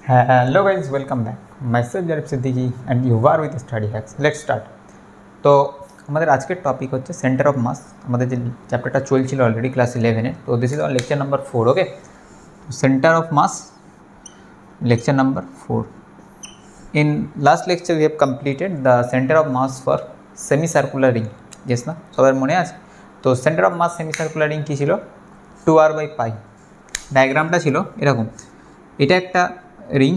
Hello guys, welcome back. Myself Jarib Siddiqui and you are with Study Hacks. Let's start. তো আমাদের আজকের topic হচ্ছে centre of মাস। আমাদের যে চ্যাপ্টারটা চলছিল অলরেডি ক্লাস 11-এ, তো this is on lecture number 4. Okay, centre of mass lecture number 4. In last lecture we have completed the center of mass for semicircular ring. Yes না, সবার মনে আছে? তো সেন্টার অফ মাস সেমিসার্কুলার রিং কী ছিল? 2r/π। ডায়াগ্রামটা ছিল এরকম, এটা একটা রিং,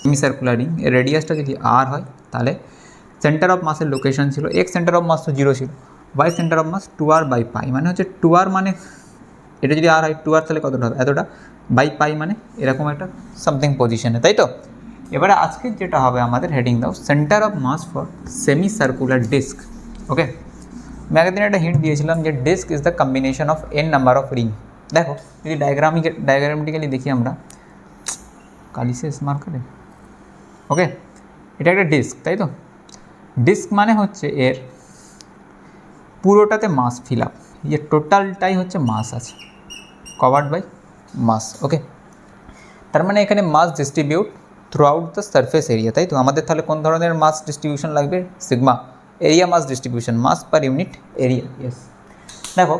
সেমিসার্কুলার রিং, এর রেডিয়াসটা যদি আর হয় তাহলে সেন্টার অফ মাসের লোকেশন ছিল এক্স, সেন্টার অফ মাস তো 0 ছিল, Y centre of mass 2r/π, মানে হচ্ছে 2r মানে এটা যদি আর হয় 2r তাহলে কতটা হবে, এতটা, বাই পাই মানে এরকম একটা সামথিং পজিশনে, তাই তো? এবারে আজকে যেটা হবে আমাদের হেডিং দাও centre of mass for semi circular disc. Okay, আমি আগের দিন একটা হিন্ট দিয়েছিলাম যে disc is the combination of N number of ring. দেখো যদি ডায়াগ্রামেটিক্যালি দেখি আমরা, কালিসে স্মার্ট করে, ওকে, এটা একটা ডিস্ক, তাই তো? ডিস্ক মানে হচ্ছে এর পুরোটাতে মাস ফিল আপ, যে টোটালটাই হচ্ছে মাস আছে, কভার্ড বাই মাস। ওকে, তার মানে এখানে mass distribute throughout the surface area, তাই তো? আমাদের তাহলে কোন ধরনের মাস ডিস্ট্রিবিউশন লাগবে? Sigma, area mass distribution, mass per unit area. Yes, দেখো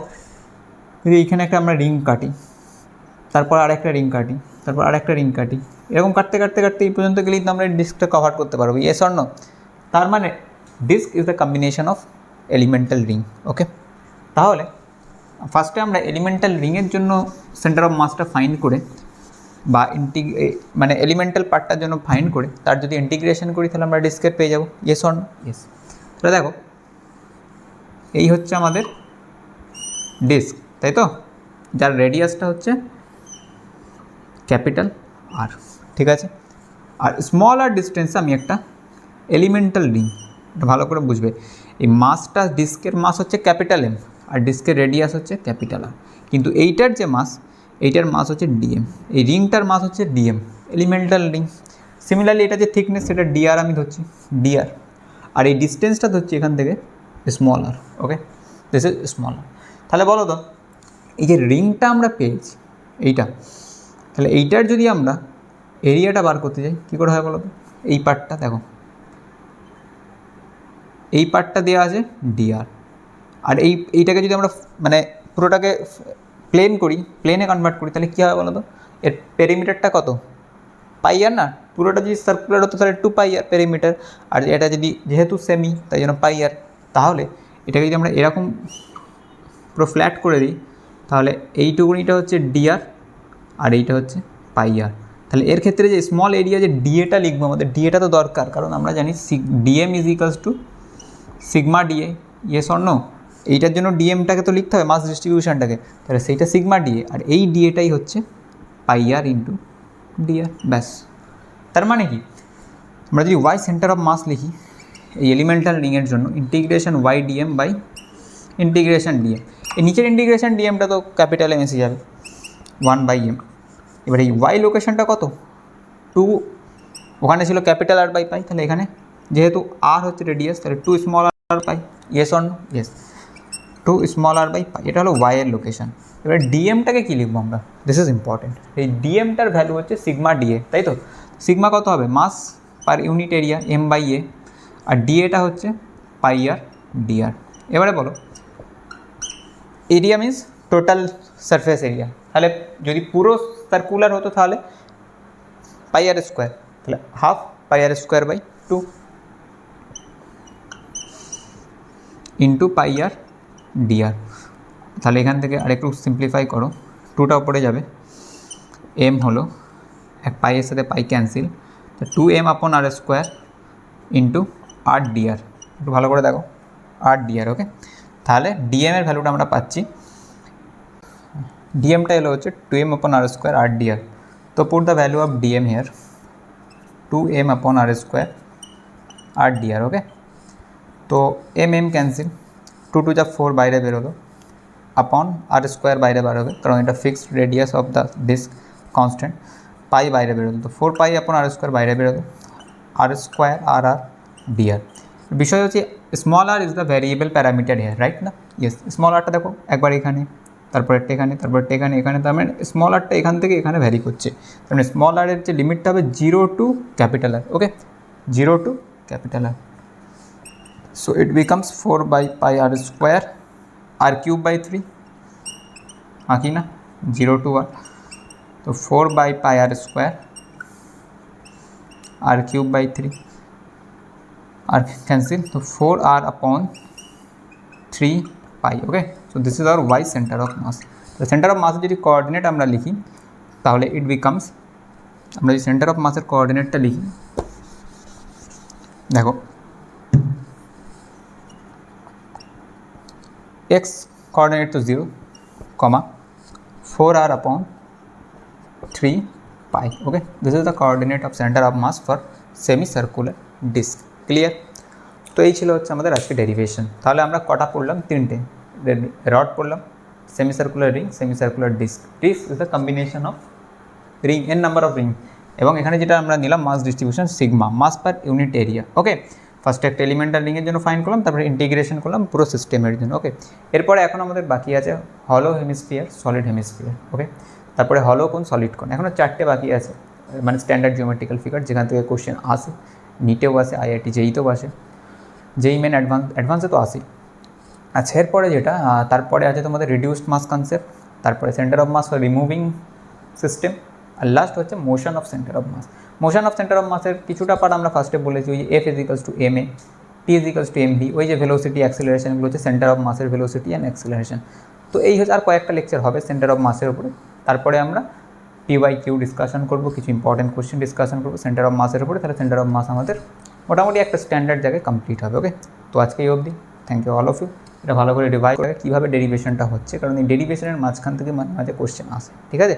যদি এইখানে একটা আমরা রিং কাটি, তারপর আরেকটা রিং কাটি, তারপর আরেকটা রিং কাটি, এরকম কাটতে কাটতে কাটতে এই পর্যন্ত গেলেই তো আমরা ডিস্কটা কভার করতে পারবো। Yes or no? তার মানে disc is the combination of elemental ring. Okay, তাহলে ফার্স্টে আমরা এলিমেন্টাল রিংয়ের জন্য সেন্টার অফ মাসটা ফাইন্ড করে বা মানে এলিমেন্টাল পার্টটার জন্য ফাইন্ড করে তার যদি ইন্টিগ্রেশন করি তাহলে আমরা ডিস্কের পেয়ে যাবো। Yes or no? ইয়েস। তাহলে দেখো এই হচ্ছে আমাদের ডিস্ক, তাই তো? যার রেডিয়াসটা হচ্ছে ক্যাপিটাল আর, ঠিক আছে? আর স্মল আর ডিস্টেন্সে আমি একটা এলিমেন্টাল রিং, এটা ভালো করে বুঝবে, এই মাসটা, ডিস্কের মাস হচ্ছে ক্যাপিটাল এম আর ডিস্কের রেডিয়াস হচ্ছে ক্যাপিটাল আর, কিন্তু এইটার যে মাস, এইটার মাস হচ্ছে ডিএম, এই রিংটার মাস হচ্ছে ডিএম, এলিমেন্টাল রিং। সিমিলারলি এটা যে থিকনেস সেটা ডিআর আমি ধরছি, ডিআর, আর এই ডিস্টেন্সটা ধরছি এখান থেকে small R. Okay, this is small R. তাহলে বলো তো এই যে রিংটা আমরা পেয়েছি এইটা, তাহলে এইটার যদি আমরা এরিয়াটা বার করতে যাই কী করে হয় বলো তো? এই পার্টটা দেখো, এই পার্টটা দেওয়া আছে ডিআর, আর এইটাকে যদি আমরা মানে পুরোটাকে প্লেন করি, প্লেনে কনভার্ট করি, তাহলে কী হবে বলো তো? এর পেরিমিটারটা কত? পাই আর না, পুরোটা যদি সার্কুলার হতো তাহলে 2πr পেরিমিটার, আর এটা যদি যেহেতু সেমি তাই জন্য পাই আর। তাহলে এটাকে যদি আমরা এরকম পুরো ফ্ল্যাট করে দিই তাহলে এইটুকুনিটা হচ্ছে ডিআর আর এইটা হচ্ছে পাই আর। তাহলে এর ক্ষেত্রে যে স্মল এরিয়া যে ডিএটা লিখবো, আমাদের ডিএটা তো দরকার, কারণ আমরা জানি DM is equals to sigma DA. Yes or no? এইটার জন্য ডিএমটাকে তো লিখতে হবে, মাস ডিস্ট্রিবিউশনটাকে, তাহলে সেইটা সিগমা ডিএ, আর এই ডিএটাই হচ্ছে পাই আর ইন্টু ডিআর, ব্যাস। তার মানে কি, আমরা যদি ওয়াই সেন্টার অফ মাস লিখি এই এলিমেন্টাল রিংয়ের জন্য, integration y DM by integration DM, এই নিচের ইন্টিগ্রেশন ডিএমটা তো ক্যাপিটাল এম এসে যাবে 1/m। এবার এই ওয়াই লোকেশনটা কত? 2, ওখানে ছিল ক্যাপিটাল আর বাই পাই, তাহলে এখানে যেহেতু আর হচ্ছে রেডিয়াস তাহলে 2 small r pi. Yes or no? Yes, 2 small r by pi, এটা হলো ওয়াই এর লোকেশন। এবার ডিএমটাকে কী লিখবো আমরা? This is important. এই ডিএমটার ভ্যালু হচ্ছে সিগমা ডিএ, তাই তো? সিগমা কত হবে? মাস পার ইউনিট এরিয়া m/a, আর ডিএটা হচ্ছে পাই আর ডিআর। এবারে বলো area means total surface area, তাহলে যদি পুরো সার্কুলার হতো তাহলে পাই আর স্কোয়ার, তাহলে half pi r square by 2 into pi r DR. তাহলে এখান থেকে আরেকটু সিম্পলিফাই করো, 2টা উপরে যাবে, এম হলো এক পাইয়ের সাথে পাই ক্যান্সেল, তো 2m/r² ইন্টু আর ডিআর। একটু ভালো করে দেখো, আর ডিআর। ওকে, তাহলে ডিএমের ভ্যালুটা আমরা পাচ্ছি, ডিএমটা এলো হচ্ছে 2m/r² আর ডিআর। তো put the value of DM here, 2m/r² R DR. Okay, তো এম ক্যান্সেল, 2 2 যা 4 বাইরে বেরোলো, আপন r² বাইরে বার হবে কারণ এটা fixed radius of the disc constant, pi বাইরে বেরোলো, তো 4π/r² বাইরে বেরোলো, r² আর ডিআর। বিষয় হচ্ছে small r is the variable parameter here, right না? ইয়েস, স্মল আরটা দেখো একবার এখানে, তারপরেরটা এখানে, তারপরটা এখানে, এখানে, তার মানে স্মল আরটা এখান থেকে এখানে ভ্যারি করছে, তার মানে স্মল আরের যে লিমিটটা হবে 0 to capital R, okay, 0 to capital R. So it becomes 4/πr² r³ 3 আঁকি না, 0 to r, তো 4/πr² r³ 3 আর ক্যান্সেল, তো 4r/3π, okay. So this is our y centre of mass. তো সেন্টার অফ মাসের যদি কোঅর্ডিনেট আমরা লিখি তাহলে ইট বিকামস, আমরা যদি সেন্টার অফ মাসের কোঅর্ডিনেটটা লিখি, দেখো x কোঅর্ডিনেট তো 0, 4r/3π, okay. This is the coordinate of centre of mass for semi circular disc, clear. তো এই ছিল হচ্ছে আমাদের আজকে ডেরিভেশন। তাহলে আমরা কটা পড়লাম? 3টে। রড পড়লাম, semi circular ring, semi circular disc. Disc is the combination of ring, n number of ring, এবং এখানে যেটা আমরা নিলাম mass distribution sigma, mass per unit area, okay. ফার্স্টে একটা এলিমেন্টাল রিংয়ের জন্য ফাইন করলাম, তারপরে ইন্টিগ্রেশন করলাম পুরো সিস্টেমের জন্য, ওকে। এরপরে এখন আমাদের বাকি আছে হলো হেমিস্ফিয়ার, সলিড হেমিস্ফিয়ার, ওকে। তারপরে হলো কোন, সলিড কোন, এখনও 4টে বাকি আছে, মানে স্ট্যান্ডার্ড জিওমেট্রিক্যাল ফিগার, যেখান থেকে কোশ্চেন আসে, নিটেও আসে, IIT JEE-তেও আসে, যেই মেন অ্যাডভান্সে তো আসেই। আচ্ছা, এরপরে যেটা তারপরে আছে তোমাদের রিডিউসড মাস কনসেপ্ট, তারপরে centre of mass for removing system, আর লাস্ট হচ্ছে motion of centre of mass. Motion of centre of মাসের কিছুটা পার্ট আমরা ফার্স্টে বলেছি, ওই যে F = ma, T = mv, ওই যে ভেলোসিটি অ্যাক্সেলারেশনগুলো হচ্ছে সেন্টার অফ মাসের ভেলোসিটি অ্যান্ড অ্যাক্সেলারেশন। তো এই হচ্ছে, আর কয়েকটা লেকচার হবে সেন্টার অফ মাসের উপরে। তারপরে আমরা PYQ ডিসকাশন করবো, কিছু ইম্পর্টেন্ট কোশ্চেন ডিসকাশন করবো সেন্টার অফ মাসের উপরে। তাহলে সেন্টার অফ মাস আমাদের মোটামুটি একটা স্ট্যান্ডার্ড জায়গায় কমপ্লিট হবে, ওকে। তো আজকে এই অবধি, thank you all of you. এটা ভালো করে রিভাইজ করে কীভাবে ডেরিভেশনটা হচ্ছে, কারণ এই ডেরিভেশনের মাঝখান থেকে মাঝে মাঝে কোশ্চেন আসে, ঠিক আছে।